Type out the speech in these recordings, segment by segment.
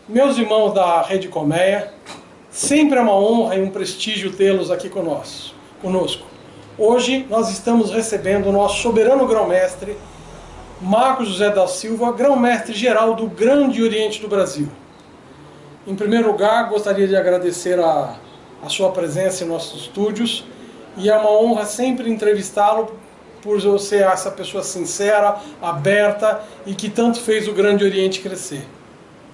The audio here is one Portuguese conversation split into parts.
Meus irmãos da Rede Colmeia, sempre é uma honra e um prestígio tê-los aqui conosco. Hoje nós estamos recebendo o nosso soberano grão-mestre, Marcos José da Silva, grão-mestre geral do Grande Oriente do Brasil. Em primeiro lugar, gostaria de agradecer a sua presença em nossos estúdios, e é uma honra sempre entrevistá-lo por ser essa pessoa sincera, aberta e que tanto fez o Grande Oriente crescer.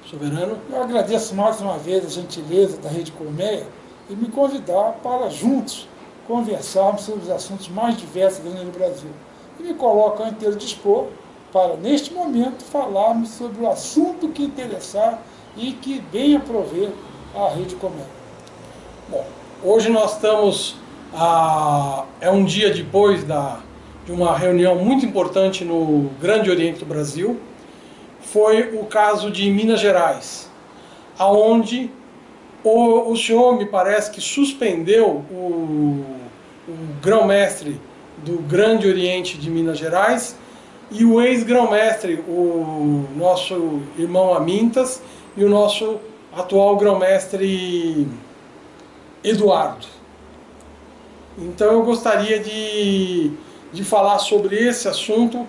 Soberano? Eu agradeço mais uma vez a gentileza da Rede Colmeia e me convidar para juntos conversarmos sobre os assuntos mais diversos do Brasil. E me coloco ao inteiro dispor para, neste momento, falarmos sobre o assunto que interessar e que venha prover a Rede Colmeia. Bom, hoje nós estamos, é um dia depois de uma reunião muito importante no Grande Oriente do Brasil. Foi o caso de Minas Gerais, aonde o senhor, me parece que suspendeu o grão-mestre do Grande Oriente de Minas Gerais e o ex-grão-mestre, o nosso irmão Amintas, e o nosso atual grão-mestre Eduardo. Então eu gostaria de falar sobre esse assunto,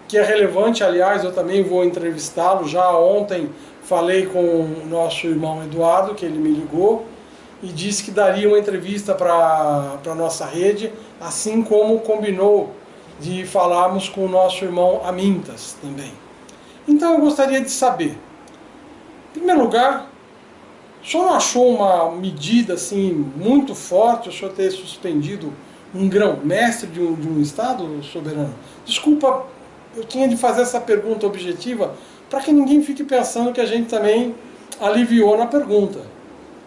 que é relevante. Aliás, eu também vou entrevistá-lo. Já ontem falei com o nosso irmão Eduardo, que ele me ligou, e disse que daria uma entrevista para a nossa rede, assim como combinou de falarmos com o nosso irmão Amintas também. Então eu gostaria de saber, em primeiro lugar, o senhor não achou uma medida assim muito forte o senhor ter suspendido um grão-mestre de um estado, soberano? Desculpa, eu tinha de fazer essa pergunta objetiva para que ninguém fique pensando que a gente também aliviou na pergunta.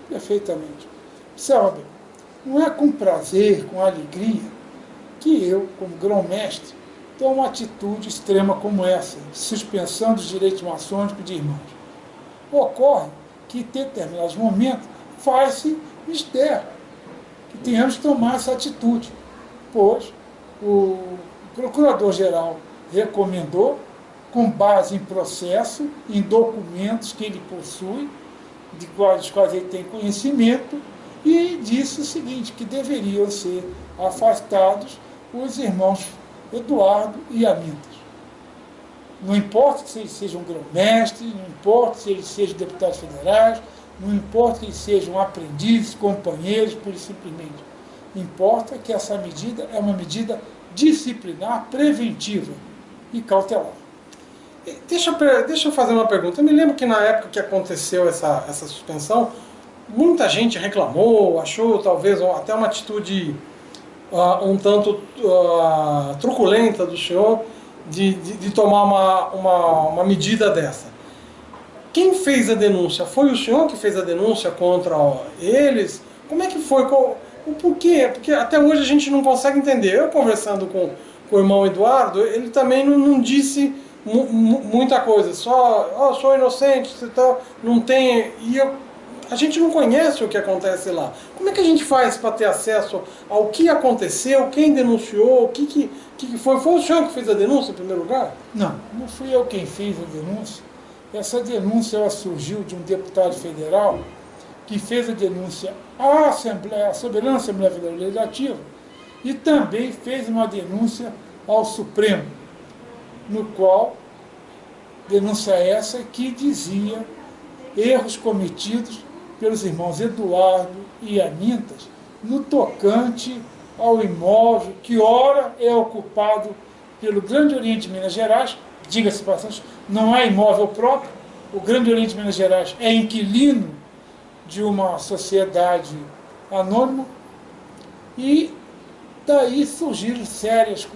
Perfeitamente. Observa bem, não é com prazer, com alegria, que eu, como grão-mestre, tomo uma atitude extrema como essa, de suspensão dos direitos maçônicos de irmãos. Ocorre que, em determinados momentos, faz-se mistério que tenhamos que tomar essa atitude, pois o Procurador-Geral recomendou, com base em processo, em documentos que ele possui, dos quais ele tem conhecimento, e disse o seguinte, que deveriam ser afastados os irmãos Eduardo e Amintas. Não importa se eles sejam grão-mestres, não importa se eles sejam deputados federais, não importa que eles sejam aprendizes, companheiros, pura e simplesmente. Importa que essa medida é uma medida disciplinar, preventiva e cautelar. Deixa eu fazer uma pergunta. Eu me lembro que na época que aconteceu essa suspensão, muita gente reclamou, achou talvez até uma atitude um tanto truculenta do senhor de tomar uma medida dessa. Quem fez a denúncia? Foi o senhor que fez a denúncia contra eles? Como é que foi? Por quê? Porque até hoje a gente não consegue entender. Eu conversando com o irmão Eduardo, ele também não disse muita coisa. Só, sou inocente, tal, não tem... A gente não conhece o que acontece lá. Como é que a gente faz para ter acesso ao que aconteceu, quem denunciou, o que foi? Foi o senhor que fez a denúncia em primeiro lugar? Não fui eu quem fez a denúncia. Essa denúncia ela surgiu de um deputado federal que fez a denúncia à Soberana Assembleia Federal Legislativa e também fez uma denúncia ao Supremo, no qual denúncia essa que dizia erros cometidos pelos irmãos Eduardo e Amintas no tocante ao imóvel que ora é ocupado pelo Grande Oriente de Minas Gerais. Diga-se passagem, não é imóvel próprio. O Grande Oriente de Minas Gerais é inquilino de uma sociedade anônima e daí surgiram sérias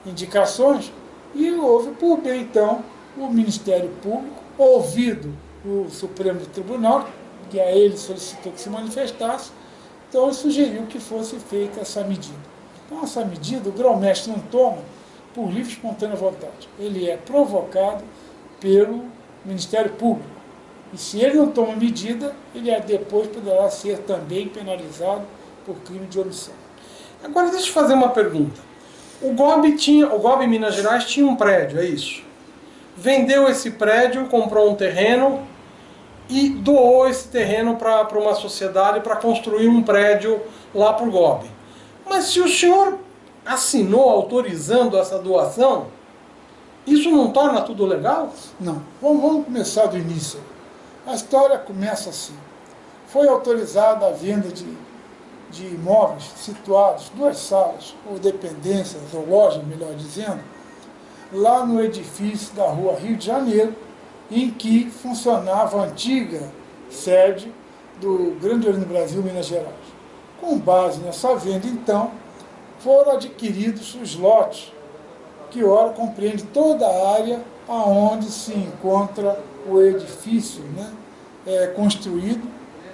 indicações e houve, por bem então, o Ministério Público, ouvido o Supremo Tribunal, que a ele solicitou que se manifestasse, então sugeriu que fosse feita essa medida. Então essa medida o grão-mestre não toma por livre e espontânea vontade. Ele é provocado pelo Ministério Público. E se ele não toma medida, ele depois poderá ser também penalizado por crime de omissão. Agora deixa eu fazer uma pergunta. O GOB Minas Gerais tinha um prédio, é isso? Vendeu esse prédio, comprou um terreno e doou esse terreno para uma sociedade para construir um prédio lá para o Gobe. Mas se o senhor assinou autorizando essa doação, isso não torna tudo legal? Não. Vamos começar do início. A história começa assim. Foi autorizada a venda de imóveis situados, 2 salas, ou dependências, ou lojas, melhor dizendo, lá no edifício da rua Rio de Janeiro, em que funcionava a antiga sede do Grande Oriente do Brasil, Minas Gerais. Com base nessa venda, então, foram adquiridos os lotes, que ora compreende toda a área aonde se encontra o edifício, né, construído,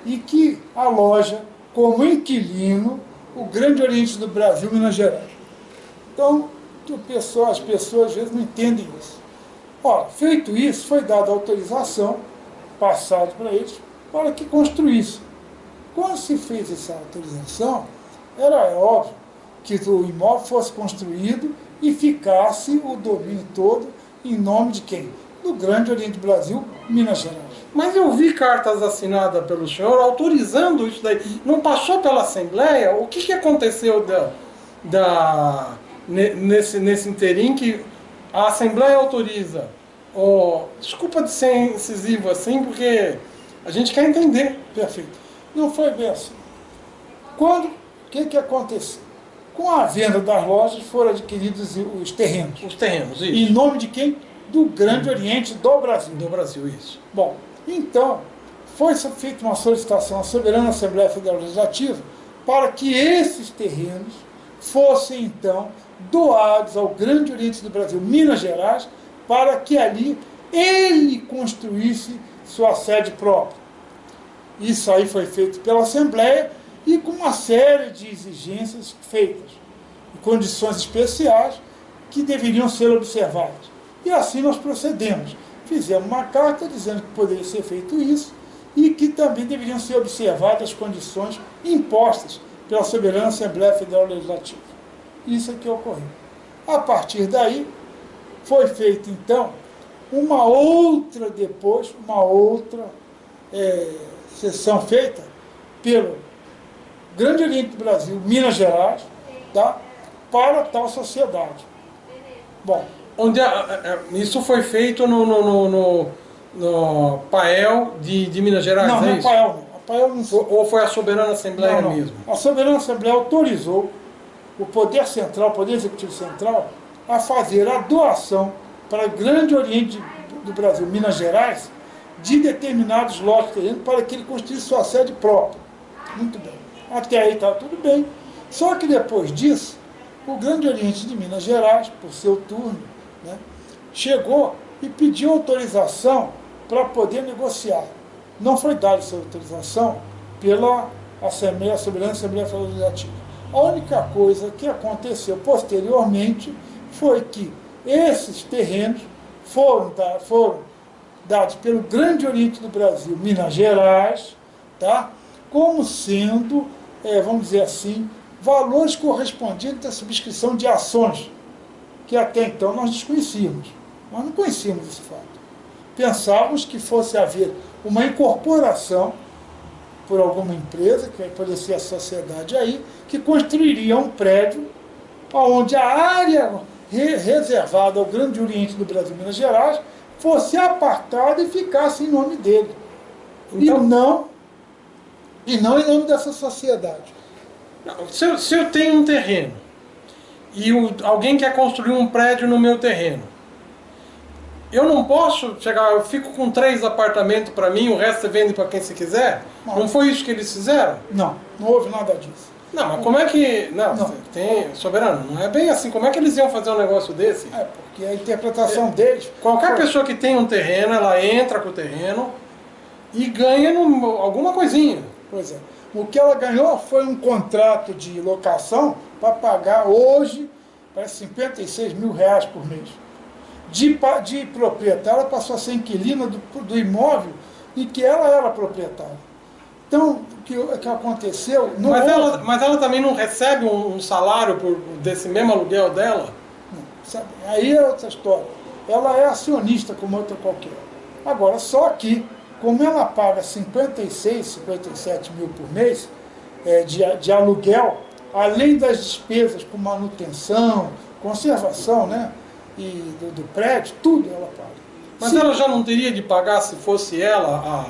e que aloja como inquilino o Grande Oriente do Brasil, Minas Gerais. Então, as pessoas às vezes não entendem isso. Ora, feito isso, foi dada autorização, passada para eles, para que construíssem. Quando se fez essa autorização, era óbvio que o imóvel fosse construído e ficasse o domínio todo em nome de quem? Do Grande Oriente do Brasil, Minas Gerais. Mas eu vi cartas assinadas pelo senhor autorizando isso daí. Não passou pela Assembleia? O que aconteceu nesse interim que a Assembleia autoriza? Desculpa de ser incisivo assim, porque a gente quer entender. Perfeito. Não foi bem assim. O que aconteceu? Com a venda das lojas foram adquiridos os terrenos. Os terrenos, isso. Em nome de quem? Do Grande Oriente do Brasil. Do Brasil, isso. Bom, então, foi feita uma solicitação à Soberana Assembleia Federal Legislativa para que esses terrenos fossem, então, doados ao Grande Oriente do Brasil, Minas Gerais, para que ali ele construísse sua sede própria. Isso aí foi feito pela Assembleia e com uma série de exigências feitas, e condições especiais que deveriam ser observadas. E assim nós procedemos. Fizemos uma carta dizendo que poderia ser feito isso e que também deveriam ser observadas as condições impostas pela Soberana Assembleia Federal Legislativa. Isso é que ocorreu. A partir daí, foi feita, então, uma outra sessão feita pelo Grande Oriente do Brasil, Minas Gerais, tá, para tal sociedade. Bom, isso foi feito no PAEL de Minas Gerais, não, é não, isso? A PAEL não foi. Ou foi a Soberana Assembleia mesmo? A Soberana Assembleia autorizou o Poder Central, o Poder Executivo Central, a fazer a doação para o Grande Oriente do Brasil, Minas Gerais, de determinados lotes de terreno para que ele construísse sua sede própria. Muito bem. Até aí estava tudo bem. Só que depois disso, o Grande Oriente de Minas Gerais, por seu turno, né, chegou e pediu autorização para poder negociar. Não foi dada essa autorização pela Soberana Assembleia Federal Legislativa. A única coisa que aconteceu posteriormente foi que esses terrenos foram dados pelo Grande Oriente do Brasil, Minas Gerais, tá, como sendo, vamos dizer assim, valores correspondentes à subscrição de ações, que até então nós desconhecíamos. Nós não conhecíamos esse fato. Pensávamos que fosse haver uma incorporação por alguma empresa, que poderia ser a sociedade aí, que construiria um prédio onde a área reservada ao Grande Oriente do Brasil, Minas Gerais, fosse apartada e ficasse em nome dele. Então, e não em nome dessa sociedade. Se eu tenho um terreno e alguém quer construir um prédio no meu terreno, eu não posso chegar, eu fico com 3 apartamentos para mim, o resto você vende para quem você quiser? Não foi isso que eles fizeram? Não houve nada disso. Não, mas como é que... Não. Tem... Soberano, não é bem assim. Como é que eles iam fazer um negócio desse? Porque a interpretação deles... Qualquer pessoa que tem um terreno, ela entra com o terreno e ganha alguma coisinha. Pois é. O que ela ganhou foi um contrato de locação para pagar hoje, parece 56 mil reais por mês. De proprietária, ela passou a ser inquilina do imóvel em que ela era proprietária. Então, o que aconteceu... Mas ela também não recebe um salário desse mesmo aluguel dela? Não, sabe? Aí é outra história. Ela é acionista como outra qualquer. Agora, só que, como ela paga 56, 57 mil por mês de aluguel, além das despesas com manutenção, conservação, né, e do prédio, tudo ela paga. Mas ela já não teria de pagar se fosse ela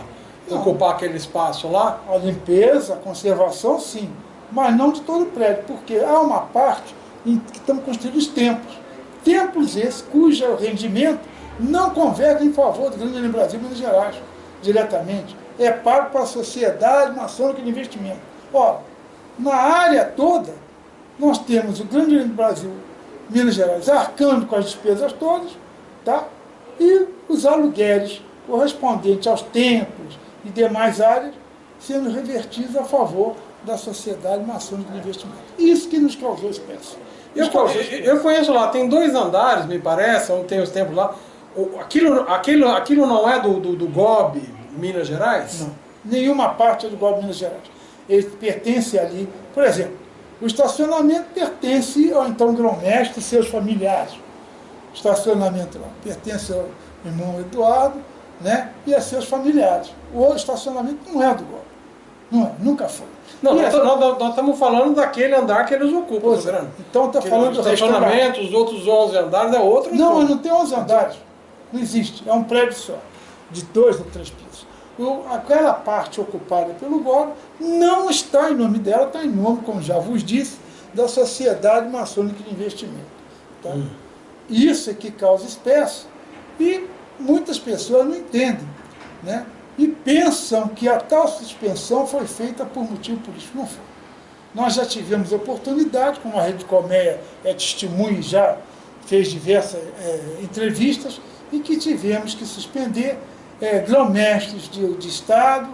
a ocupar aquele espaço lá? A limpeza, a conservação, sim, mas não de todo o prédio, porque há uma parte em que estão construídos templos. Templos esses cujo rendimento não converge em favor do Grande Oriente Brasil e Minas Gerais, diretamente. É pago para a Sociedade Maçônica de Investimento. Ora, na área toda, nós temos o Grande Oriente Brasil, Minas Gerais, arcando com as despesas todas, tá? E os aluguéis correspondentes aos templos e demais áreas sendo revertidos a favor da Sociedade Maçônica de Investimento. Isso que nos causou espécie. Eu conheço lá, tem 2 andares, me parece, onde tem os templos lá. Aquilo não é do GOB Minas Gerais? Não, nenhuma parte é do GOB Minas Gerais. Ele pertence ali, por exemplo, o estacionamento pertence ao então grão-mestre e seus familiares. O estacionamento lá pertence ao irmão Eduardo, né, e a seus familiares. O estacionamento não é do GOB. Não é, nunca foi. Não, nós estamos falando daquele andar que eles ocupam, tá vendo? Então está falando do estacionamento, os outros 11 andares é outro. Não, mas não tem 11 andares. Não existe. É um prédio só, de 2 ou 3 pisos. Aquela parte ocupada pelo GOB não está em nome dela, está em nome, como já vos disse, da Sociedade Maçônica de Investimento. Tá? Isso é que causa espécie. E muitas pessoas não entendem, né? E pensam que a tal suspensão foi feita por motivo político. Não foi. Nós já tivemos oportunidade, como a Rede Colmeia é testemunha e já fez diversas entrevistas, e que tivemos que suspender grão-mestres de Estado,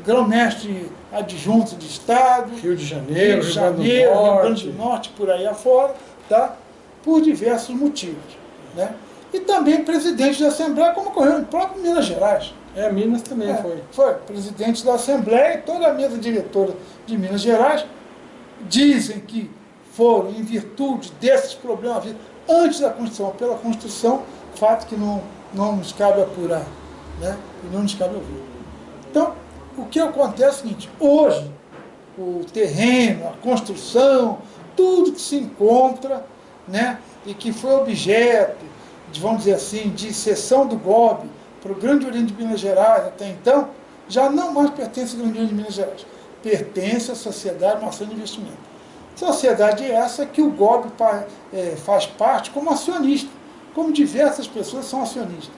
grão-mestre adjunto de Estado, Rio de Janeiro, Rio Grande do Norte, por aí afora, tá? Por diversos motivos, né? E também presidente da Assembleia, como ocorreu em próprio Minas Gerais. Minas também foi. Foi presidente da Assembleia e toda a mesa diretora de Minas Gerais dizem que foram em virtude desses problemas antes da Constituição, pela Constituição, fato que não nos cabe apurar, né? E não nos cabe ouvir. Então, o que acontece é o seguinte: hoje, o terreno, a construção, tudo que se encontra, né, e que foi objeto, vamos dizer assim, de cessão do GOB para o Grande Oriente de Minas Gerais até então, já não mais pertence ao Grande Oriente de Minas Gerais. Pertence à Sociedade Maçônica de Investimento. Sociedade essa que o GOB faz parte como acionista, como diversas pessoas são acionistas.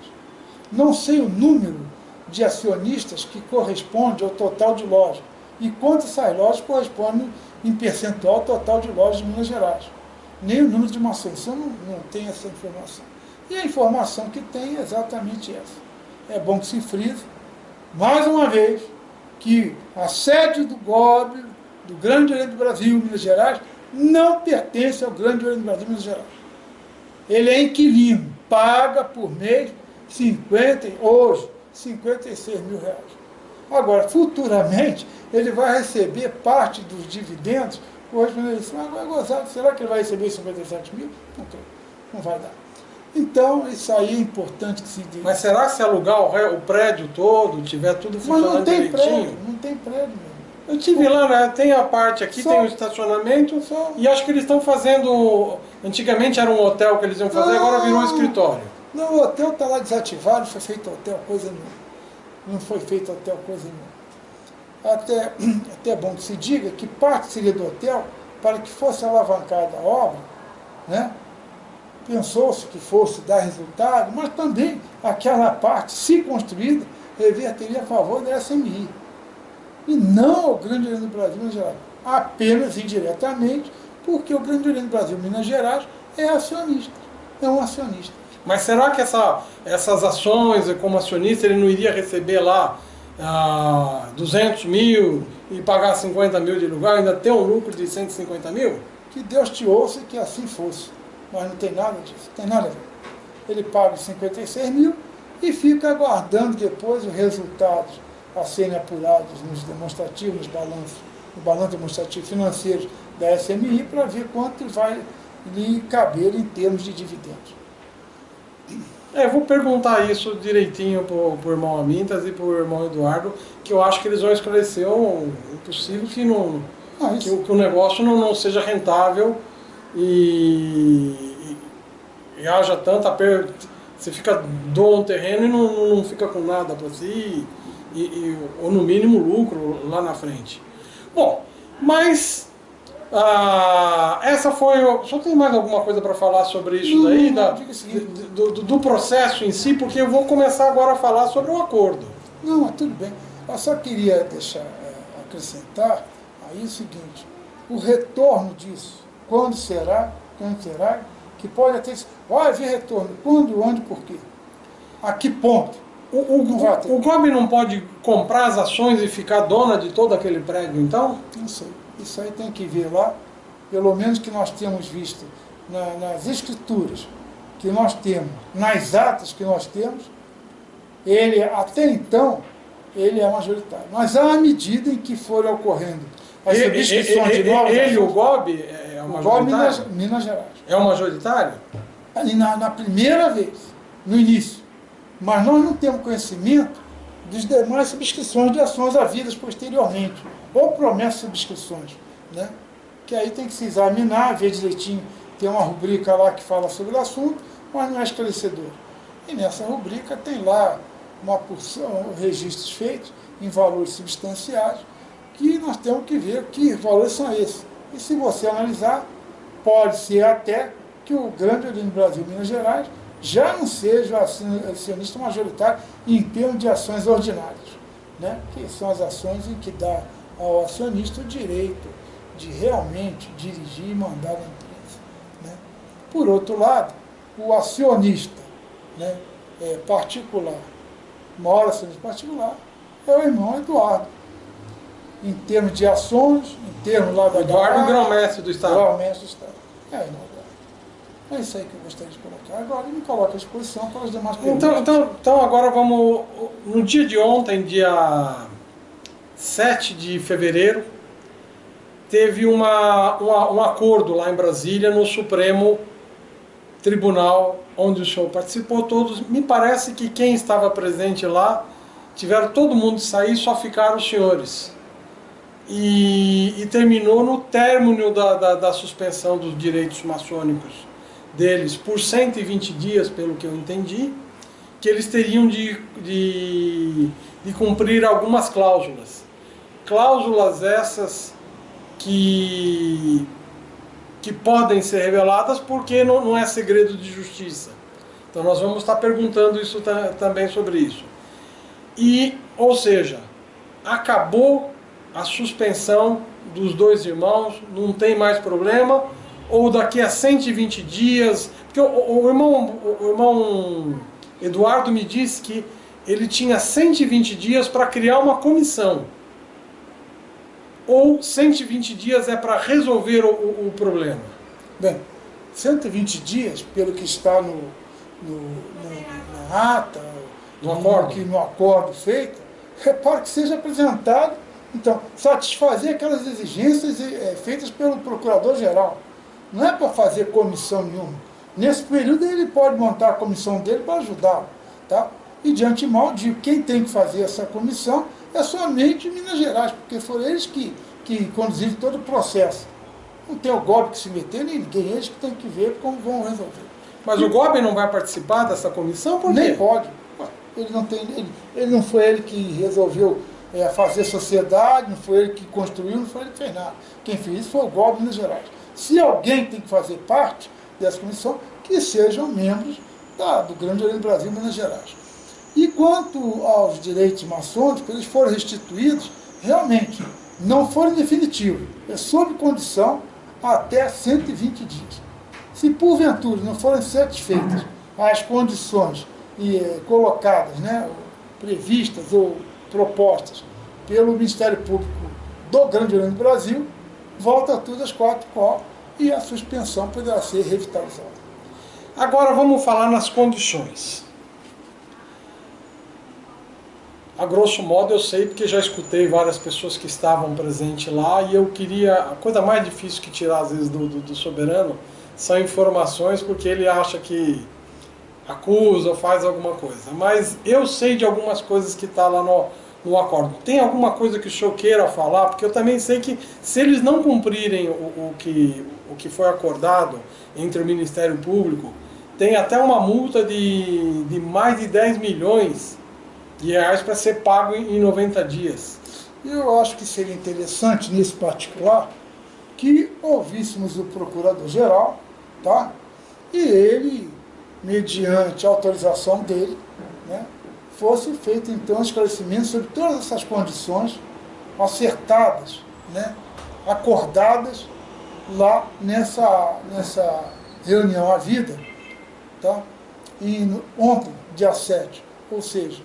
Não sei o número de acionistas que corresponde ao total de lojas e quantas essas lojas correspondem em percentual ao total de lojas de Minas Gerais. Nem o número de maçons, eu não tenho essa informação. E a informação que tem é exatamente essa. É bom que se frise, mais uma vez, que a sede do GOB, do Grande Oriente do Brasil, Minas Gerais, não pertence ao Grande Oriente do Brasil, Minas Gerais. Ele é inquilino, paga por mês hoje, 56 mil reais. Agora, futuramente, ele vai receber parte dos dividendos correspondendo a isso. Agora, gozado, será que ele vai receber 57 mil? Não creio, não vai dar. Então, isso aí é importante que se diga. Mas será que se alugar o prédio todo, tiver tudo funcionando direitinho? Prédio, não tem prédio mesmo. Eu estive lá, né? Tem a parte aqui, tem o estacionamento, e acho que eles estão fazendo... Antigamente era um hotel que eles iam fazer, agora virou um escritório. Não, o hotel está lá desativado, não foi feito hotel, coisa nenhuma. Não foi feito hotel, coisa nenhuma. Até bom que se diga que parte seria do hotel, para que fosse alavancada a obra, né? Pensou-se que fosse dar resultado, mas também aquela parte, se construída, reverteria a favor da SMI. E não ao Grande Oriente do Brasil, Minas Gerais. Apenas indiretamente, porque o Grande Oriente do Brasil, Minas Gerais, é acionista. É um acionista. Mas será que essas ações, como acionista, ele não iria receber lá 200 mil e pagar 50 mil de lugar, ainda ter um lucro de 150 mil? Que Deus te ouça e que assim fosse. Mas não tem nada disso, não tem nada a ver. Ele paga 56 mil e fica aguardando depois os resultados a serem apurados nos demonstrativos, no balanço demonstrativo financeiro da SMI, para ver quanto vai lhe caber em termos de dividendos. Eu vou perguntar isso direitinho pro irmão Amintas e pro irmão Eduardo, que eu acho que eles vão esclarecer o possível que, que o negócio não seja rentável e haja tanta perda. Você doa um terreno e não fica com nada para si, ou no mínimo lucro lá na frente. Bom, mas essa foi. Só tem mais alguma coisa para falar sobre isso daí? Do processo em si, porque eu vou começar agora a falar sobre o acordo. Não, tudo bem. Eu só queria acrescentar aí o seguinte: o retorno disso, quando será, que pode até vai haver retorno, quando, onde, por quê? A que ponto? O Gobi não pode comprar as ações e ficar dona de todo aquele prédio, então? Não sei. Isso aí tem que ver lá, pelo menos que nós temos visto nas escrituras que nós temos, nas atas que nós temos, ele, até então, ele é majoritário. Mas à medida em que forem ocorrendo as subscrições de novas ações, o Gobi é o majoritário? Gobi, Minas Gerais. É o majoritário? Na primeira vez, no início. Mas nós não temos conhecimento das demais subscrições de ações havidas posteriormente, ou promessas de subscrições, né? Que aí tem que se examinar, ver direitinho, tem uma rubrica lá que fala sobre o assunto, mas não é esclarecedor. E nessa rubrica tem lá uma porção, registros feitos em valores substanciais, que nós temos que ver que valores são esses. E se você analisar, pode ser até que o grande Oriente Brasil Minas Gerais já não seja o acionista majoritário em termos de ações ordinárias, né? Que são as ações em que dá ao acionista o direito de realmente dirigir e mandar na empresa, né? Por outro lado, o acionista, né, particular, o maior acionista particular, é o irmão Eduardo. Em termos de ações, em termos lá da Eduardo, grão-mestre do Estado. Grão-mestre do Estado. É, irmão Eduardo. É isso aí que eu gostaria de colocar. Agora ele me coloca à disposição para as demais perguntas. Então agora vamos... No dia de ontem, dia 7 de fevereiro, teve um acordo lá em Brasília, no Supremo Tribunal, onde o senhor participou todos. Me parece que quem estava presente lá, tiveram todo mundo sair, só ficaram os senhores. E terminou no término da suspensão dos direitos maçônicos deles por 120 dias, pelo que eu entendi, que eles teriam de cumprir algumas cláusulas. Cláusulas essas que podem ser reveladas porque não é segredo de justiça. Então nós vamos estar perguntando isso também sobre isso. Ou seja, acabou a suspensão dos dois irmãos, não tem mais problema, ou daqui a 120 dias, porque o irmão Eduardo me disse que ele tinha 120 dias para criar uma comissão, ou 120 dias é para resolver o problema? Bem, 120 dias, pelo que está na ata, no acordo feito, para que seja apresentado, então, satisfazer aquelas exigências feitas pelo Procurador-Geral. Não é para fazer comissão nenhuma. Nesse período ele pode montar a comissão dele para ajudá-lo. Tá? E de antemão, digo, quem tem que fazer essa comissão é somente Minas Gerais, porque foram eles que conduziram todo o processo. Não tem o Gobi que se meter, nem ninguém, eles que tem que ver como vão resolver. Mas o Gobi não vai participar dessa comissão? Por quê? Nem pode. Ele não foi ele que resolveu fazer sociedade, não foi ele que construiu, não foi ele que fez nada. Quem fez isso foi o Gobi Minas Gerais. Se alguém tem que fazer parte dessa comissão, que sejam membros do Grande Oriente Brasil Minas Gerais. E quanto aos direitos maçônicos, eles foram restituídos, realmente, não foram definitivos, é sob condição até 120 dias. Se porventura não forem satisfeitas as condições colocadas, né, previstas ou propostas pelo Ministério Público do Grande Oriente Brasil, volta tudo às 4 e a suspensão poderá ser revitalizada. Agora vamos falar nas condições. A grosso modo eu sei porque já escutei várias pessoas que estavam presentes lá e eu queria... A coisa mais difícil que tirar às vezes do soberano são informações, porque ele acha que acusa ou faz alguma coisa. Mas eu sei de algumas coisas que está lá no acordo. Tem alguma coisa que o senhor queira falar? Porque eu também sei que se eles não cumprirem o que foi acordado entre o Ministério Público, tem até uma multa de mais de 10 milhões de reais para ser pago em 90 dias. Eu acho que seria interessante, nesse particular, que ouvíssemos o Procurador-Geral, tá? E ele, mediante a autorização dele, né, fosse feito então um esclarecimento sobre todas essas condições acertadas, né, acordadas lá nessa reunião à vida, tá? E ontem, dia 7, ou seja,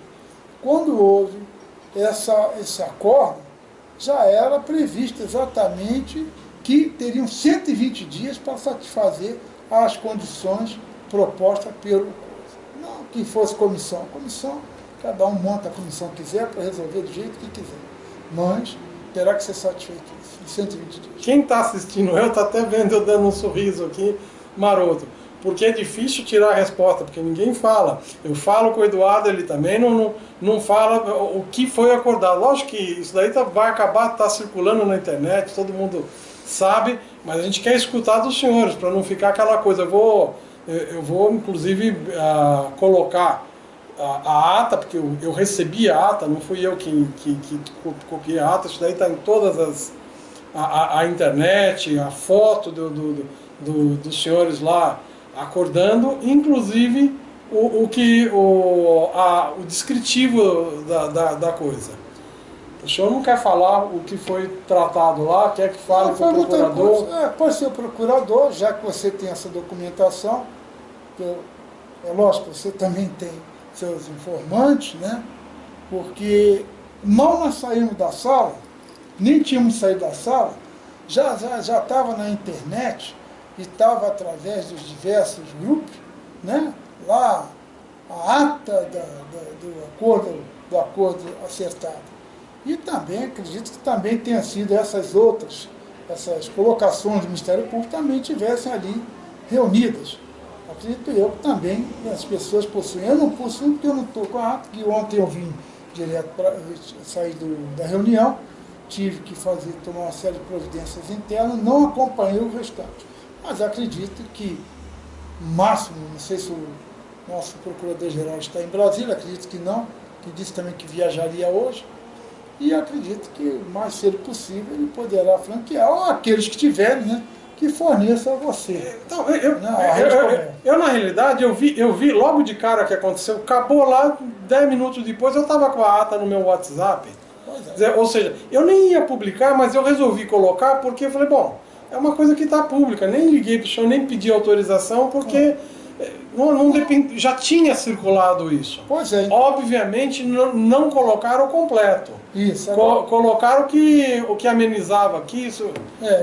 quando houve esse acordo, já era previsto exatamente que teriam 120 dias para satisfazer as condições propostas pelo não que fosse comissão. Comissão, cada um monta a comissão que quiser para resolver do jeito que quiser. Mas terá que ser satisfeito isso, em 120 dias. Quem está assistindo eu está até vendo eu dando um sorriso aqui maroto. Porque é difícil tirar a resposta, porque ninguém fala. Eu falo com o Eduardo, ele também não fala o que foi acordado. Lógico que isso daí vai acabar, tá circulando na internet, todo mundo sabe, mas a gente quer escutar dos senhores, para não ficar aquela coisa. Eu vou inclusive, colocar a ata, porque eu recebi a ata, não fui eu que copiei a ata, isso daí está em todas a internet, a foto dos senhores lá, acordando, inclusive o descritivo da coisa. O senhor não quer falar o que foi tratado lá, quer que fale com o procurador? Pode ser o procurador, já que você tem essa documentação, é lógico, você também tem seus informantes, né? Porque mal nós saímos da sala, nem tínhamos saído da sala, já estava na internet, e estava através dos diversos grupos, né, lá a ata do acordo acertado. E também, acredito que também tenha sido essas colocações do Ministério Público também tivessem ali reunidas. Acredito eu que também as pessoas possuem. Eu não possuo porque eu não estou com a ata, que ontem eu vim direto para sair da reunião, tive que tomar uma série de providências internas, não acompanhei o restante. Mas acredito que, máximo, não sei se o nosso Procurador-Geral está em Brasília, acredito que não, que disse também que viajaria hoje, e acredito que o mais cedo possível ele poderá franquear, ou aqueles que tiverem, né, que forneçam a você. Então, eu na realidade, eu vi logo de cara o que aconteceu, acabou lá, 10 minutos depois eu estava com a ata no meu WhatsApp, ou seja, eu nem ia publicar, mas eu resolvi colocar porque eu falei, bom, é uma coisa que está pública, nem liguei para o senhor, nem pedi autorização, porque não depende, já tinha circulado isso. Pois é. Obviamente não colocaram o completo. Isso. Colocaram o que amenizava aqui, isso,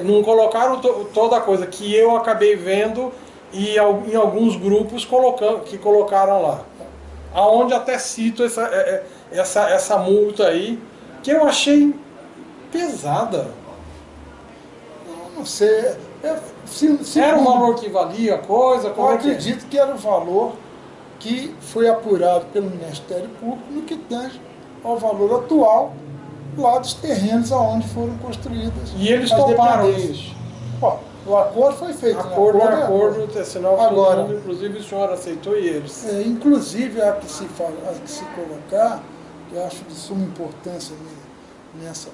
não colocaram toda a coisa que eu acabei vendo e em alguns grupos que colocaram lá. Aonde até cito essa multa aí, que eu achei pesada. Não sei, era um valor que valia a coisa? Eu acredito que era o valor que foi apurado pelo Ministério Público no que tange ao valor atual lá dos terrenos aonde foram construídas. E eles toparam isso? Bom, o acordo foi feito. Acordo, agora, inclusive o senhor aceitou e eles. Inclusive há que se colocar, que eu acho de suma importância nessa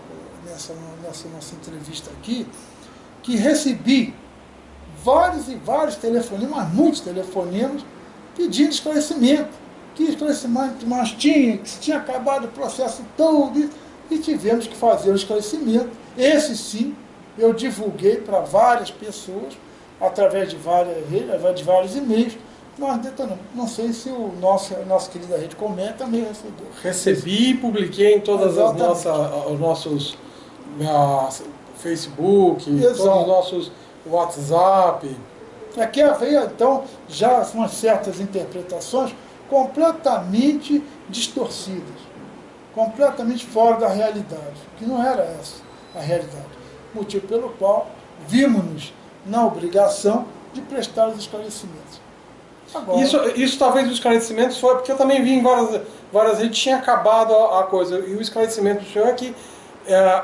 nossa entrevista aqui, que recebi vários e vários telefonemas, mas muitos telefonemas, pedindo esclarecimento. Que esclarecimento nós tínhamos, que se tinha acabado o processo todo, e tivemos que fazer o esclarecimento. Esse sim, eu divulguei para várias pessoas, através de vários e-mails, nós detonamos. Não sei se a nossa querida Rede Comércio também recebeu. Recebi e publiquei em todas os nossos Facebook, todos os nossos WhatsApp. Aqui havia, então, já umas certas interpretações completamente distorcidas, completamente fora da realidade, que não era essa a realidade. Motivo pelo qual vimos-nos na obrigação de prestar os esclarecimentos. Agora, Isso talvez o esclarecimento foi, porque eu também vi em várias vezes, tinha acabado a coisa, e o esclarecimento do senhor é que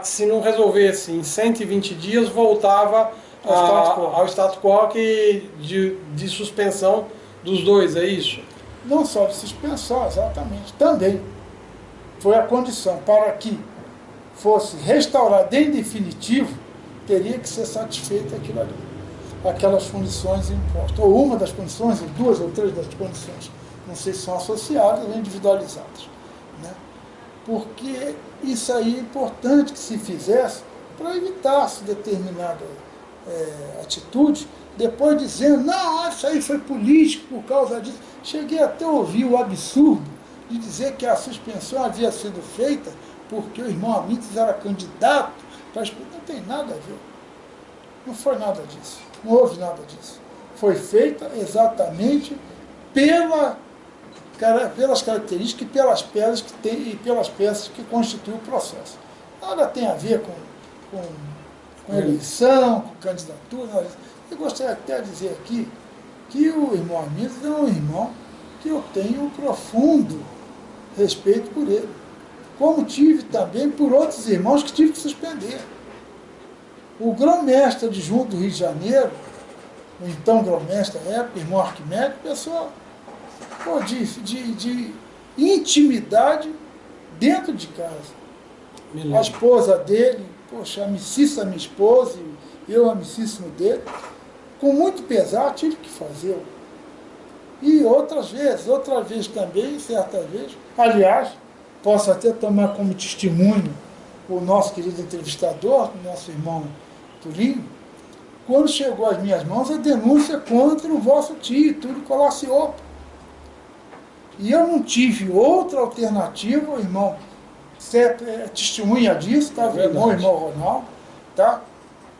se não resolvesse em 120 dias, voltava ao status quo de suspensão dos dois, é isso? não só de suspensão, exatamente, também foi a condição para que fosse restaurado em definitivo, teria que ser satisfeito aquilo ali, aquelas condições impostas, ou uma das condições, ou duas ou três das condições, não sei se são associadas ou individualizadas, né? Porque isso aí é importante que se fizesse para evitar-se determinada atitude, depois dizendo, não, isso aí foi político por causa disso. Cheguei até a ouvir o absurdo de dizer que a suspensão havia sido feita porque o irmão Amintas era candidato para disputar. Não tem nada a ver. Não foi nada disso. Não houve nada disso. Foi feita exatamente pelas características e pelas peças que constituem o processo. Nada tem a ver com eleição, com candidatura. Eu gostaria até de dizer aqui que o irmão Amintas é um irmão que eu tenho um profundo respeito por ele. Como tive também por outros irmãos que tive que suspender. O grão-mestre adjunto do Rio de Janeiro, o então grão-mestre da época, irmão Arquimedes, pessoa de intimidade dentro de casa. A esposa dele, poxa, amicíssima minha esposa, e eu amicíssimo dele, com muito pesar tive que fazê-lo. E outra vez também, certa vez, aliás, posso até tomar como testemunho o nosso querido entrevistador, nosso irmão Turinho, quando chegou às minhas mãos a denúncia contra o vosso tio, Túlio Colacioppo. E eu não tive outra alternativa, o irmão testemunha disso, tá? O irmão Ronaldo, tá?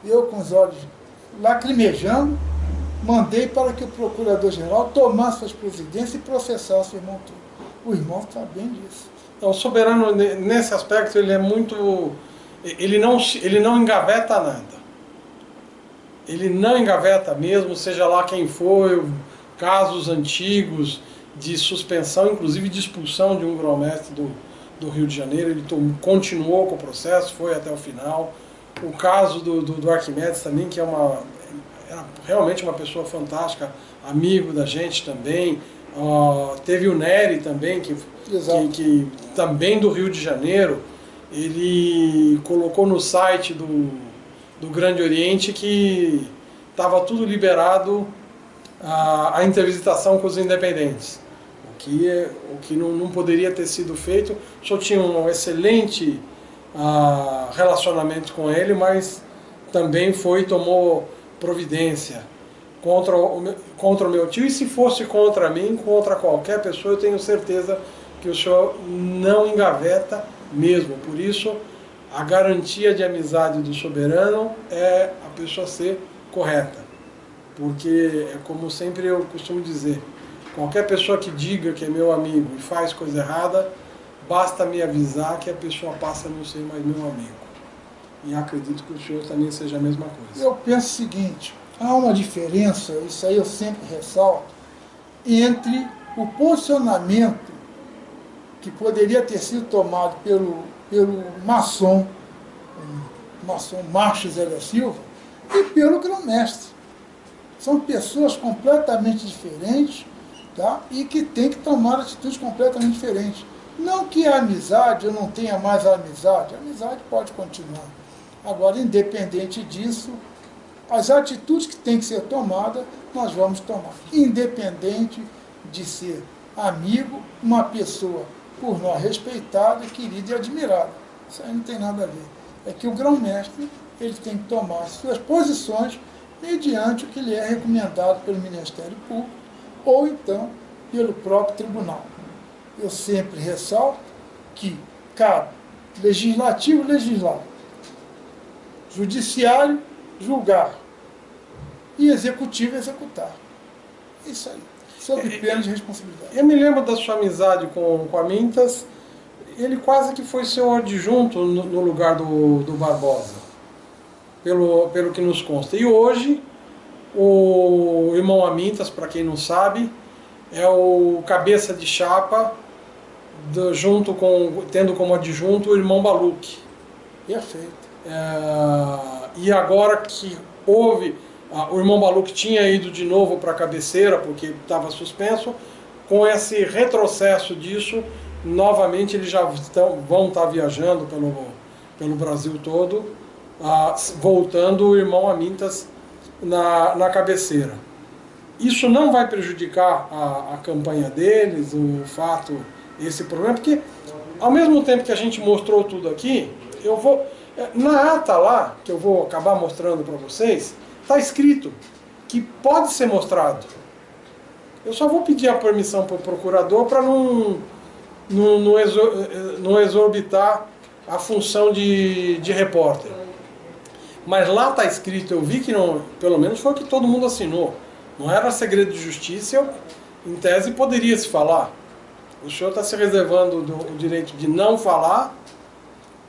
Eu com os olhos lacrimejando, mandei para que o procurador-geral tomasse as presidências e processasse o irmão Túlio. O irmão está bem disso. Então, o Soberano, nesse aspecto, ele é muito... Ele não engaveta nada. Ele não engaveta mesmo, seja lá quem for, casos antigos de suspensão, inclusive de expulsão de um grão-mestre do Rio de Janeiro. Ele continuou com o processo, foi até o final. O caso do Arquimedes também, que era realmente uma pessoa fantástica, amigo da gente também. Teve o Nery também, que também do Rio de Janeiro. Ele colocou no site do Grande Oriente que estava tudo liberado a intervisitação com os independentes, o que não poderia ter sido feito. O senhor tinha um excelente relacionamento com ele, mas também tomou providência contra o meu tio, e se fosse contra mim, contra qualquer pessoa, eu tenho certeza que o senhor não engaveta mesmo. Por isso, a garantia de amizade do Soberano é a pessoa ser correta. Porque, é como sempre eu costumo dizer, qualquer pessoa que diga que é meu amigo e faz coisa errada, basta me avisar que a pessoa passa a não ser mais meu amigo. E acredito que o senhor também seja a mesma coisa. Eu penso o seguinte, há uma diferença, isso aí eu sempre ressalto, entre o posicionamento que poderia ter sido tomado pelo maçom Márcio Zé da Silva, e pelo grão-mestre. São pessoas completamente diferentes, tá? E que têm que tomar atitudes completamente diferentes. Não que a amizade, eu não tenha mais a amizade pode continuar. Agora, independente disso, as atitudes que têm que ser tomadas, nós vamos tomar. Independente de ser amigo, uma pessoa por nós respeitada, querida e admirada. Isso aí não tem nada a ver. É que o grão-mestre, ele tem que tomar suas posições mediante o que lhe é recomendado pelo Ministério Público ou então pelo próprio tribunal. Eu sempre ressalto que cabe legislativo legislar, judiciário julgar e executivo executar. Isso aí, sob pena de responsabilidade. Eu me lembro da sua amizade com Amintas. Ele quase que foi seu adjunto no lugar do Barbosa, pelo que nos consta. E hoje, o irmão Amintas, para quem não sabe, é o cabeça de chapa, tendo como adjunto o irmão Baluch. Perfeito. E agora que houve, o irmão Baluch tinha ido de novo para a cabeceira, porque estava suspenso, com esse retrocesso disso, novamente eles já vão estar viajando pelo Brasil todo, voltando o irmão Amintas na cabeceira. Isso não vai prejudicar a campanha deles, esse problema, porque ao mesmo tempo que a gente mostrou tudo aqui, na ata lá, que eu vou acabar mostrando para vocês, está escrito que pode ser mostrado. Eu só vou pedir a permissão para o procurador para não exorbitar a função de repórter. Mas lá está escrito, eu vi que não, pelo menos foi o que todo mundo assinou. Não era segredo de justiça, em tese poderia se falar. O senhor está se reservando o direito de não falar,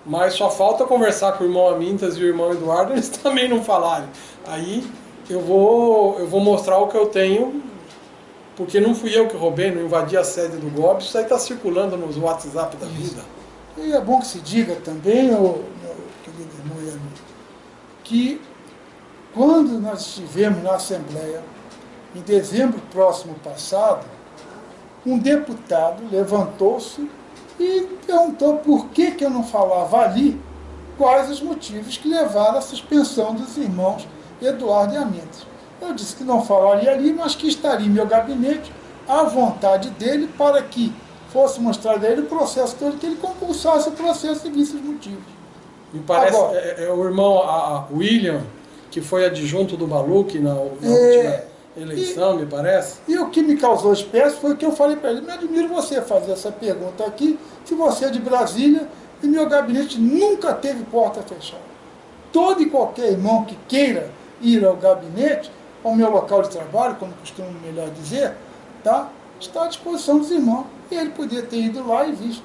mas só falta conversar com o irmão Amintas e o irmão Eduardo, eles também não falarem. Aí eu vou mostrar o que eu tenho, porque não fui eu que roubei, não invadi a sede do GOB, isso aí está circulando nos WhatsApp da vida. E é bom que se diga também, meu querido irmão e amigo, que quando nós estivemos na Assembleia, em dezembro próximo passado, um deputado levantou-se e perguntou por que eu não falava ali quais os motivos que levaram à suspensão dos irmãos Eduardo e Amintas. Eu disse que não falaria ali, mas que estaria em meu gabinete à vontade dele para que fosse mostrado a ele o processo todo, que ele compulsasse o processo e visse os motivos. Me parece, agora, o irmão William, que foi adjunto do Baluch na última eleição, me parece. E o que me causou espécie foi o que eu falei para ele: me admiro você fazer essa pergunta aqui, se você é de Brasília e meu gabinete nunca teve porta fechada. Todo e qualquer irmão que queira ir ao gabinete, ao meu local de trabalho, como costumo melhor dizer, tá? Está à disposição dos irmãos. E ele podia ter ido lá e visto.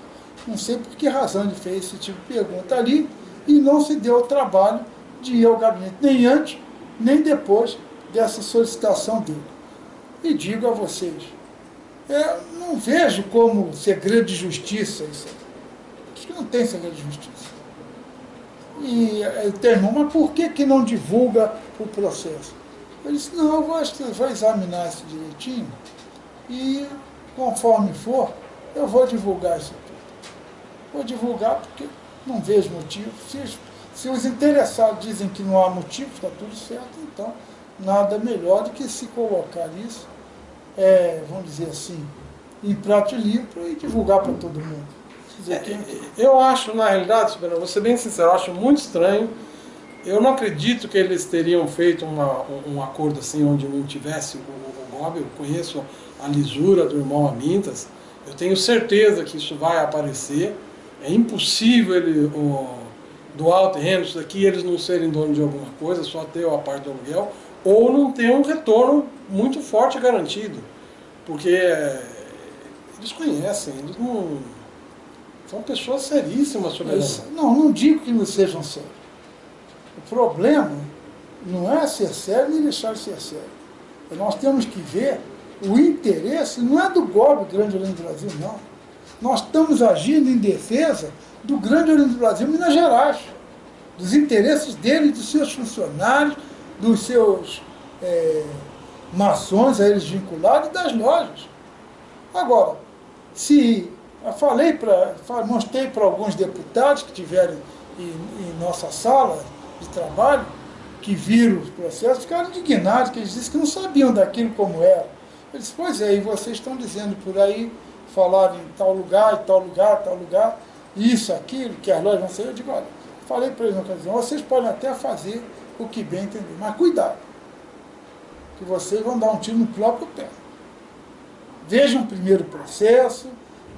Não sei por que razão ele fez esse tipo de pergunta ali e não se deu o trabalho de ir ao gabinete, nem antes, nem depois dessa solicitação dele. E digo a vocês, não vejo como segredo de justiça isso. Acho que não tem segredo de justiça. E ele terminou, mas por que não divulga o processo? Eu disse, não, eu vou examinar isso direitinho e conforme for, eu vou divulgar isso tudo. Vou divulgar porque não vejo motivo. Se os interessados dizem que não há motivo, está tudo certo, então nada melhor do que se colocar isso, vamos dizer assim, em prato limpo e divulgar para todo mundo. Eu acho, na realidade, vou ser bem sincero, eu acho muito estranho. Eu não acredito que eles teriam feito um acordo assim, onde não tivesse o GOB. Eu conheço a lisura do irmão Amintas. Eu tenho certeza que isso vai aparecer. É impossível doar o terreno, isso daqui, eles não serem donos de alguma coisa, só ter a parte do aluguel, ou não ter um retorno muito forte garantido. Porque eles conhecem, eles não... São pessoas seríssimas sobre isso. Não digo que não sejam sérios. O problema não é ser sério nem deixar de ser sério. Nós temos que ver o interesse, não é do GOB Grande Oriente do Brasil, não. Nós estamos agindo em defesa do Grande Oriente do Brasil, Minas Gerais, dos interesses dele, dos seus funcionários, dos seus maçons a eles vinculados e das lojas. Agora, se eu mostrei para alguns deputados que tiveram em nossa sala de trabalho, que viram os processos, ficaram indignados, que eles disseram que não sabiam daquilo como era. Eu disse, pois é, e vocês estão dizendo por aí, falaram em tal lugar, tal lugar, isso, aquilo, que as lojas vão ser. Eu digo, olha, falei para eles na ocasião, vocês podem até fazer o que bem entender, mas cuidado, que vocês vão dar um tiro no próprio pé. Vejam o primeiro processo,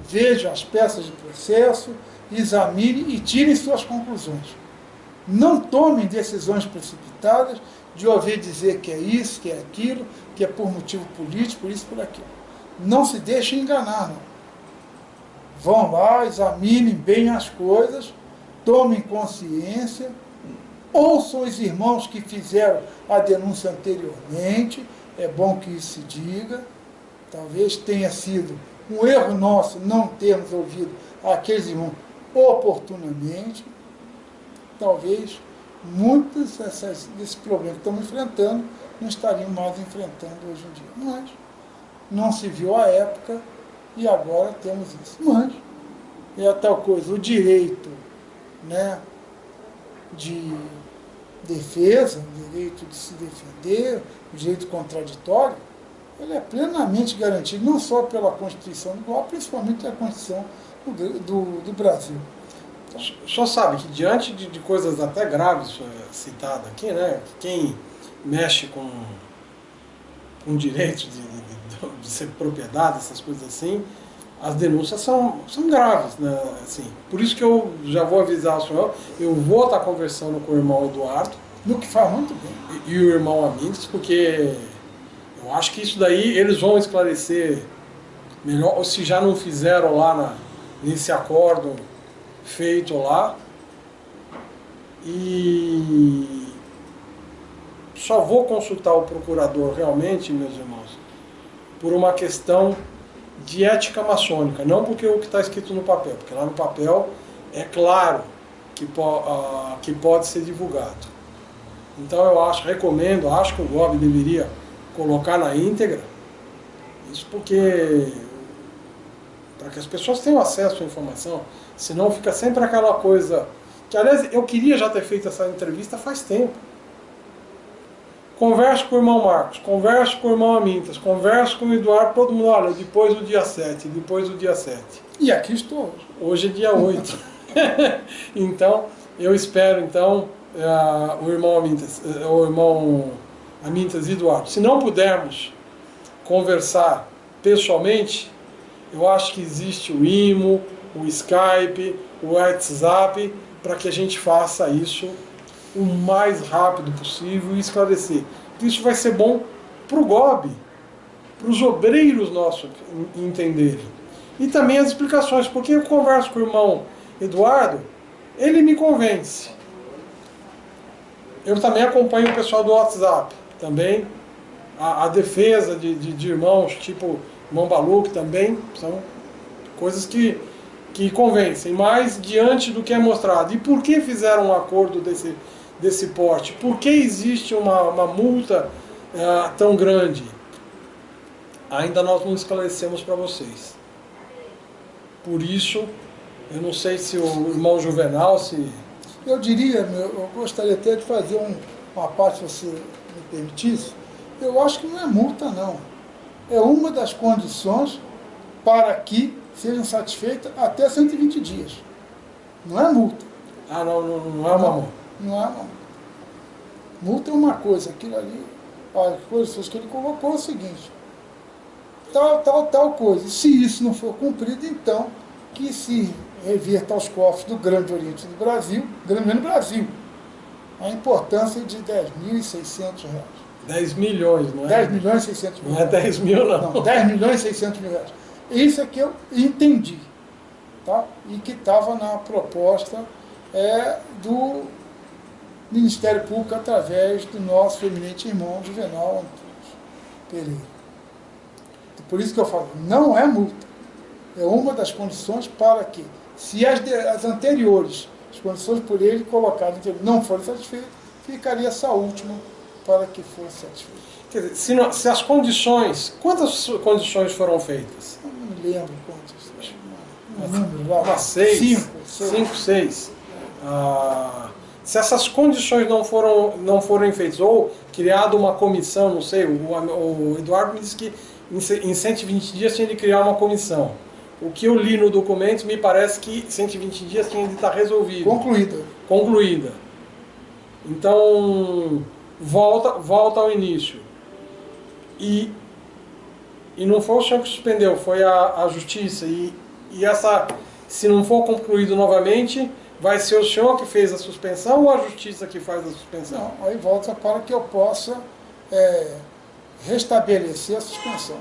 vejam as peças de processo, examinem e tirem suas conclusões. Não tomem decisões precipitadas de ouvir dizer que é isso, que é aquilo, que é por motivo político, por isso, por aquilo. Não se deixem enganar, não. Vão lá, examinem bem as coisas, tomem consciência, ouçam os irmãos que fizeram a denúncia anteriormente, é bom que isso se diga, talvez tenha sido um erro nosso não termos ouvido aqueles irmãos oportunamente, talvez muitos desses problemas que estamos enfrentando não estariam mais enfrentando hoje em dia. Mas não se viu a época e agora temos isso. Mas é a tal coisa, o direito, né, de defesa, o direito de se defender, o direito contraditório, ele é plenamente garantido, não só pela Constituição do Golpe, principalmente pela Constituição do Brasil. Então, o senhor sabe que diante de coisas até graves citadas aqui, né, quem mexe com direitos de ser propriedade, essas coisas assim, as denúncias são graves, né? Assim, por isso que eu já vou avisar o senhor, eu vou estar conversando com o irmão Eduardo. No que faz muito bem. E o irmão Amintes, porque eu acho que isso daí eles vão esclarecer melhor, ou se já não fizeram lá nesse acordo feito lá. E só vou consultar o procurador realmente, meus irmãos, por uma questão de ética maçônica, não porque o que está escrito no papel, porque lá no papel é claro que pode ser divulgado. Então eu recomendo, acho que o GOB deveria colocar na íntegra, isso porque, para que as pessoas tenham acesso à informação, senão fica sempre aquela coisa, que aliás eu queria já ter feito essa entrevista faz tempo. Converso com o irmão Marcos, converso com o irmão Amintas, converso com o Eduardo, todo mundo, olha, depois do dia 7, depois do dia 7. E aqui estou. Hoje é dia 8. Então, eu espero, então, o irmão Amintas e Eduardo. Se não pudermos conversar pessoalmente, eu acho que existe o IMO, o Skype, o WhatsApp, para que a gente faça isso o mais rápido possível e esclarecer. Isso vai ser bom para o GOB, para os obreiros nossos entenderem. E também as explicações, porque eu converso com o irmão Eduardo, ele me convence. Eu também acompanho o pessoal do WhatsApp, também a defesa de irmãos, tipo irmão Baluque também, são coisas que convencem, mas diante do que é mostrado. E por que fizeram um acordo desse porte? Por que existe uma multa tão grande? Ainda nós não esclarecemos para vocês. Por isso, eu não sei se o irmão Juvenal, se... Eu diria, eu gostaria até de fazer uma parte, se você me permitisse, eu acho que não é multa não. É uma das condições para que sejam satisfeitas até 120 dias. Não é multa. Ah, não é uma multa. Não é uma multa é uma coisa, aquilo ali, as coisas que ele colocou é o seguinte, tal coisa. Se isso não for cumprido, então que se reverta aos cofres do Grande Oriente do Brasil, a importância de R$10.600. 10 milhões, não é? 10 milhões e 600 mil. Não é 10 mil, não. Não, 10 milhões e 600 mil reais. Isso é que eu entendi, tá? E que estava na proposta do Ministério Público através do nosso eminente irmão Juvenal Pereira. Por isso que eu falo, não é multa. É uma das condições para que, se as anteriores, as condições por ele colocadas não forem satisfeitas, ficaria essa última para que fosse satisfeita. Quer dizer, se as condições... Quantas condições foram feitas? Eu não me lembro quantas. Não lembro lá. Umas 6? 5, 6. Se essas condições não forem feitas, ou criado uma comissão, não sei, o Eduardo me disse que em 120 dias tinha de criar uma comissão. O que eu li no documento me parece que 120 dias tinha de estar resolvido. Concluída. Então, volta ao início. E não foi o senhor que suspendeu, foi a justiça. E essa, se não for concluído novamente, vai ser o senhor que fez a suspensão ou a justiça que faz a suspensão? Não, aí volta para que eu possa restabelecer a suspensão.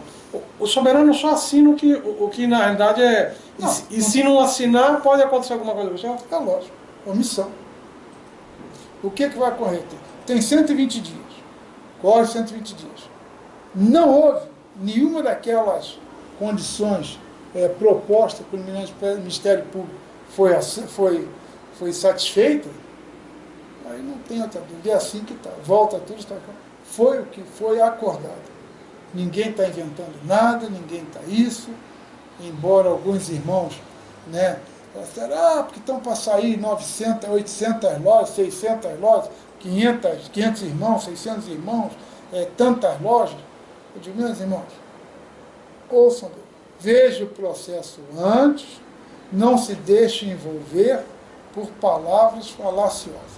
O soberano só assina o que na realidade é... Se não assinar, pode acontecer alguma coisa com o senhor? É lógico, omissão. O que vai ocorrer? Tem 120 dias, corre 120 dias. Não houve nenhuma daquelas condições propostas pelo Ministério Público foi satisfeita, aí não tem outra dúvida, é assim que está, volta tudo, está, foi o que foi acordado. Ninguém está inventando nada, ninguém está isso, embora alguns irmãos, né, porque estão para sair 900, 800 lojas, 600 lojas, 500 irmãos, 600 irmãos, tantas lojas. Eu digo, meus irmãos, ouçam, veja o processo antes, não se deixe envolver por palavras falaciosas.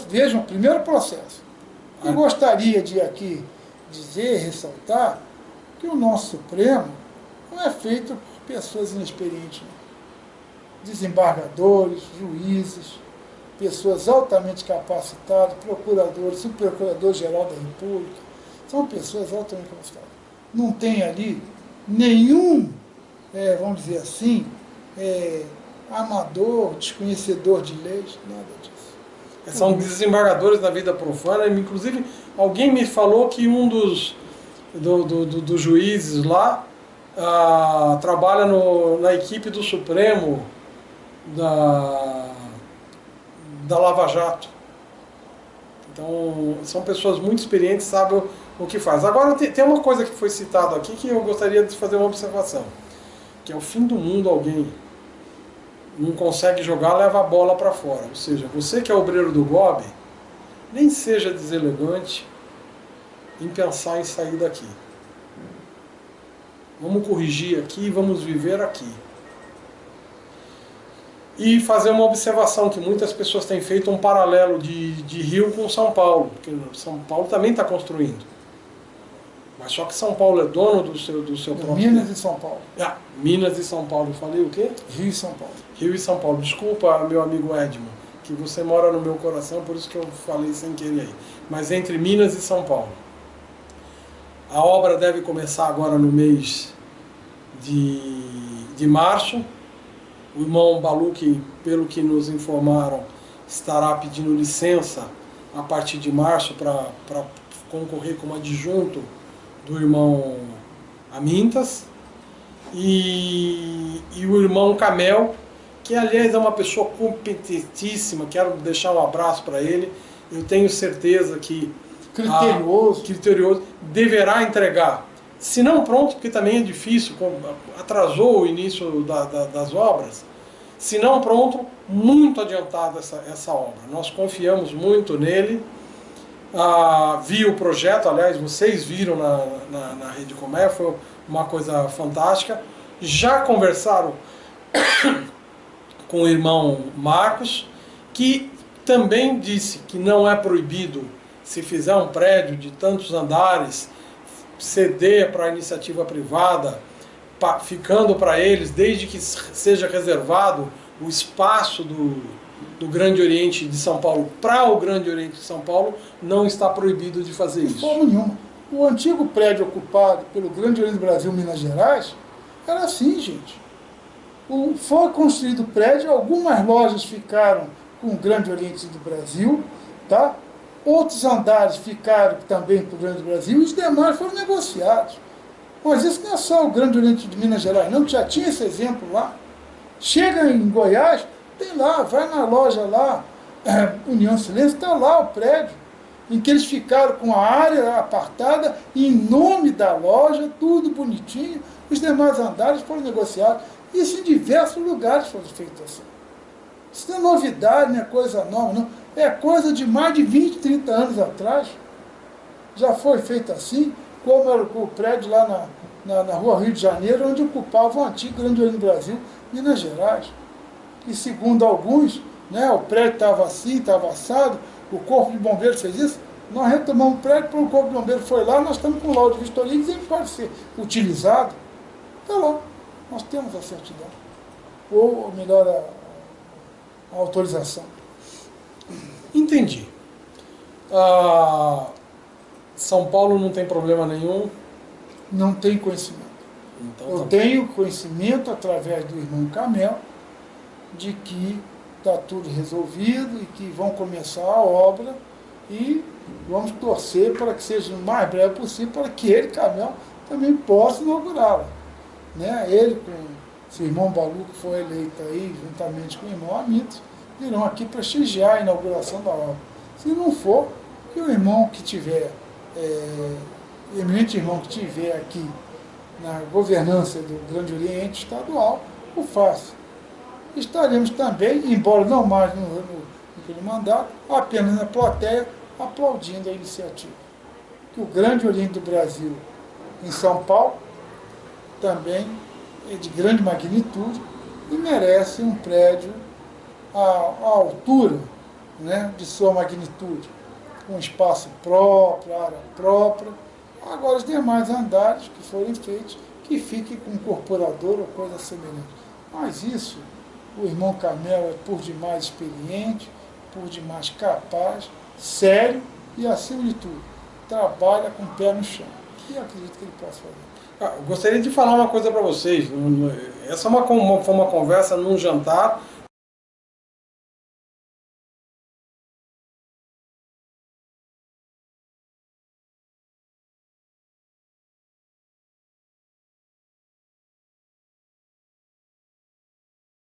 Vejam o primeiro processo. Eu gostaria de aqui dizer, ressaltar, que o nosso Supremo não é feito por pessoas inexperientes, não. Desembargadores, juízes, pessoas altamente capacitadas, procuradores, subprocurador-geral da República, são pessoas altamente capacitadas. Não tem ali nenhum, vamos dizer assim, amador, desconhecedor de leis, nada disso. São desembargadores da vida profana, inclusive alguém me falou que um dos juízes lá trabalha na equipe do Supremo da Lava Jato. Então, são pessoas muito experientes, sabem o que faz. Agora, tem uma coisa que foi citada aqui que eu gostaria de fazer uma observação, que é o fim do mundo alguém não consegue jogar, leva a bola para fora. Ou seja, você que é obreiro do GOB, nem seja deselegante em pensar em sair daqui. Vamos corrigir aqui, vamos viver aqui. E fazer uma observação que muitas pessoas têm feito um paralelo de Rio com São Paulo, porque São Paulo também está construindo. Mas só que São Paulo é dono do seu próprio... Minas e São Paulo. Minas e São Paulo. Eu falei o quê? Rio e São Paulo. Rio e São Paulo. Desculpa, meu amigo Edmo, que você mora no meu coração, por isso que eu falei sem querer aí. Mas entre Minas e São Paulo. A obra deve começar agora no mês de março. O irmão Baluque, pelo que nos informaram, estará pedindo licença a partir de março para concorrer como adjunto do irmão Amintas. E o irmão Camel, que aliás é uma pessoa competentíssima, quero deixar um abraço para ele. Eu tenho certeza que criterioso, deverá entregar. Se não pronto, porque também é difícil, atrasou o início das obras, se não pronto, muito adiantada essa obra. Nós confiamos muito nele, vi o projeto, aliás, vocês viram na Rede Comé, foi uma coisa fantástica. Já conversaram com o irmão Marcos, que também disse que não é proibido, se fizer um prédio de tantos andares, ceder para a iniciativa privada, ficando para eles, desde que seja reservado o espaço do Grande Oriente de São Paulo para o Grande Oriente de São Paulo, não está proibido de fazer isso. De forma nenhuma. O antigo prédio ocupado pelo Grande Oriente do Brasil, Minas Gerais, era assim, gente. Foi construído o prédio, algumas lojas ficaram com o Grande Oriente do Brasil, tá? Outros andares ficaram também para o Grande Brasil e os demais foram negociados. Mas isso não é só o Grande Oriente de Minas Gerais, não, que já tinha esse exemplo lá. Chega em Goiás, tem lá, vai na loja lá, União Silêncio, está lá o prédio, em que eles ficaram com a área apartada, em nome da loja, tudo bonitinho, os demais andares foram negociados. Isso em diversos lugares foi feito assim. Isso não é novidade, não é coisa nova, não. É coisa de mais de 20, 30 anos atrás. Já foi feito assim, como era o prédio lá na rua Rio de Janeiro, onde ocupava o antigo Grande Oriente do Brasil, Minas Gerais. E segundo alguns, né, o prédio estava assim, estava assado, o Corpo de Bombeiros fez isso, nós retomamos o prédio, porque o Corpo de Bombeiros foi lá, nós estamos com o laudo de vistoria, dizendo que pode ser utilizado. Está lá, nós temos a certidão. Ou melhor, a autorização. Entendi. São Paulo não tem problema nenhum? Não tem conhecimento. Então, eu tenho conhecimento através do irmão Camel de que está tudo resolvido e que vão começar a obra e vamos torcer para que seja o mais breve possível para que ele, Camel, também posso inaugurá-la. Né? Ele, com seu irmão Balu, que foi eleito aí, juntamente com o irmão Amito, virão aqui prestigiar a inauguração da obra. Se não for, que o irmão que tiver, o eminente irmão que tiver aqui na governança do Grande Oriente Estadual, o faça. Estaremos também, embora não mais no mandato, apenas na plateia, aplaudindo a iniciativa. Que o Grande Oriente do Brasil, em São Paulo, também é de grande magnitude e merece um prédio à altura, né, de sua magnitude, com espaço próprio, área própria. Agora, os demais andares que forem feitos, que fiquem com incorporador ou coisa semelhante. Mas isso, o irmão Carmel é por demais experiente, por demais capaz, sério e, acima de tudo, trabalha com o pé no chão. E acredito que ele possa fazer. Eu gostaria de falar uma coisa para vocês. Essa foi uma conversa num jantar,